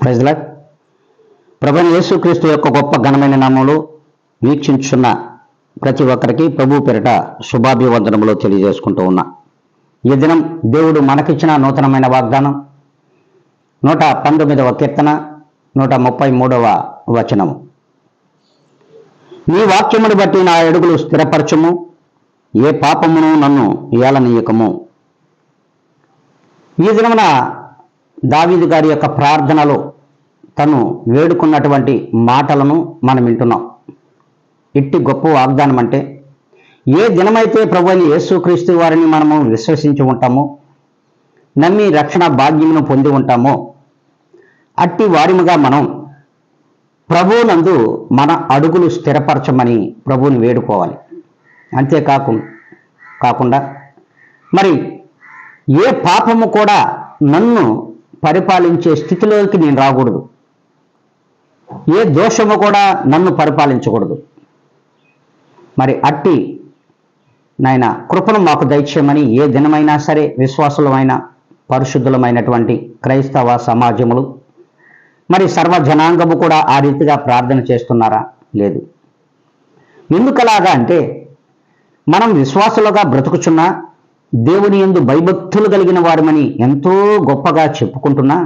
Praise lord. ప్రభువైన యేసుక్రీస్తు యొక్క గొప్ప ఘనమైన నామములో వీక్షించున్న ప్రతి ఒక్కరికి ప్రభు పేరిట శుభాభివందనములు తెలియజేసుకుంటూ ఉన్నా. ఈ దినం దేవుడు మనకిచ్చిన నూతనమైన వాగ్దానం 119వ కీర్తన 133వ వచనము. నీ వాక్యమును బట్టి నా అడుగులు స్థిరపరచుము, ఏ పాపమును నన్ను ఏలనీయకము. ఈ దినమున దావీదు గారి యొక్క ప్రార్థనలో తను వేడుకున్నటువంటి మాటలను మనం వింటున్నాం. ఇట్టి గొప్ప వాగ్దానం అంటే, ఏ దినమైతే ప్రభువైన యేసుక్రీస్తు వారిని మనము విశ్వసించి ఉంటామో, నమ్మి రక్షణ భాగ్యమును పొంది ఉంటామో, అట్టి వారిముగా మనం ప్రభువునందు మన అడుగులు స్థిరపరచమని ప్రభువుని వేడుకోవాలి. కాకుండా మరి ఏ పాపము కూడా నన్ను పరిపాలించే స్థితిలోకి నేను రాకూడదు, ఏ దోషము కూడా నన్ను పరిపాలించకూడదు. మరి అట్టి నాయన కృపను మాకు దయచేయమని ఏ దినమైనా సరే విశ్వాసులమైన పరిశుద్ధులమైనటువంటి క్రైస్తవ సమాజములు మరి సర్వజనాంగము కూడా ఆ రీతిగా ప్రార్థన చేస్తున్నారా? లేదు. ఎందుకలాగా అంటే, మనం విశ్వాసులుగా బ్రతుకుచున్నా, దేవుని యందు భయభక్తులు కలిగిన వారమని ఎంతో గొప్పగా చెప్పుకుంటున్నా,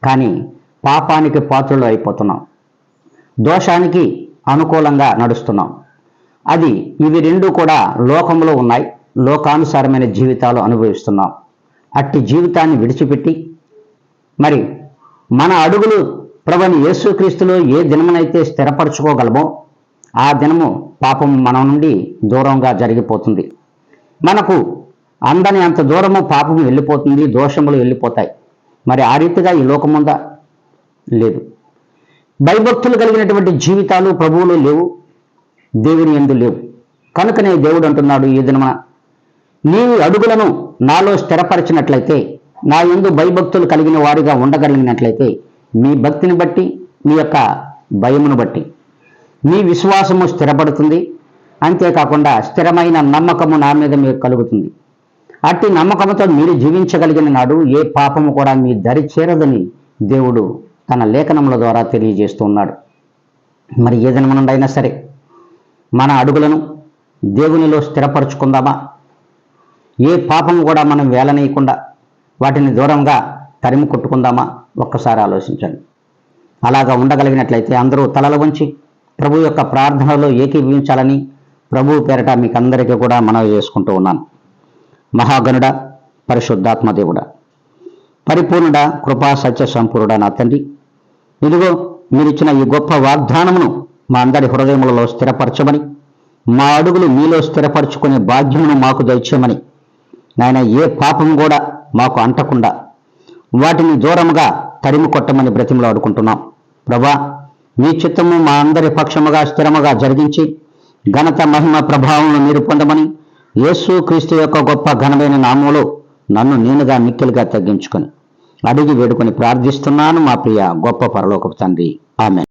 కానీ పాపానికి పాత్రలు అయిపోతున్నాం, దోషానికి అనుకూలంగా నడుస్తున్నాం. ఇవి రెండు కూడా లోకంలో ఉన్నాయి, లోకానుసారమైన జీవితాలు అనుభవిస్తున్నాం. అట్టి జీవితాన్ని విడిచిపెట్టి మరి మన అడుగులు ప్రభువైన యేసుక్రీస్తులో ఏ దినమునైతే స్థిరపరచుకోగలమో ఆ దినము పాపం మన నుండి దూరంగా జరిగిపోతుంది. మనకు అందని అంత దూరము పాపము వెళ్ళిపోతుంది, దోషములు వెళ్ళిపోతాయి. మరి ఆ రీతిగా ఈ లోకముందా? లేదు. భయభక్తులు కలిగినటువంటి జీవితాలు ప్రభువులో లేవు, దేవుని యందు లేవు. కనుకనే దేవుడు అంటున్నాడు, ఈ దినమున నీ అడుగులను నాలో స్థిరపరిచినట్లయితే, నా యందు భయభక్తులు కలిగిన వారిగా ఉండగలిగినట్లయితే, మీ భక్తిని బట్టి, మీ యొక్క భయమును బట్టి మీ విశ్వాసము స్థిరపడుతుంది. అంతేకాకుండా స్థిరమైన నమ్మకము నా మీద మీకు కలుగుతుంది. అట్టి నమ్మకంతో మీరు జీవించగలిగిన నాడు ఏ పాపము కూడా మీ దరి చేరదని దేవుడు తన లేఖనముల ద్వారా తెలియజేస్తున్నాడు. మరి ఏ దినమునందైనా సరే మన అడుగులను దేవునిలో స్థిరపరచుకుందామా? ఏ పాపము కూడా మనం వేలనీయకుండా వాటిని దూరంగా తరిమి కొట్టుకుందామా? ఒక్కసారి ఆలోచించండి. అలాగా ఉండగలిగినట్లయితే అందరూ తలలు వంచి ప్రభు యొక్క ప్రార్థనలో ఏకీభవించాలని ప్రభు పేరట మీకు అందరికీ కూడా మనవి చేసుకుంటూ ఉన్నాను. మహాగణుడ, పరిశుద్ధాత్మ దేవుడా, పరిపూర్ణుడ, కృపా సత్య సంపూర్ణుడ నా తండ్రి, ఇదిగో మీరిచ్చిన ఈ గొప్ప వాగ్దానమును మా అందరి హృదయములలో స్థిరపరచమని, మా అడుగులు మీలో స్థిరపరచుకునే భాగ్యమును మాకు దయచేయమని, నాయన ఏ పాపం కూడా మాకు అంటకుండా వాటిని దూరముగా తరిమి కొట్టమని బ్రతిమలో అడుకుంటున్నాం. ప్రభా, మీ చిత్తము మా అందరి పక్షముగా స్థిరముగా జరిగించి ఘనత మహిమ ప్రభావమును మీరు పొందమని యేసుక్రీస్తు యొక్క గొప్ప ఘనమైన నామములో నన్ను నేనుగా మిక్కిలిగా తగ్గించుకొని అడిగి వేడుకొని ప్రార్థిస్తున్నాను మా ప్రియ గొప్ప పరలోకపు తండ్రి. ఆమేన్.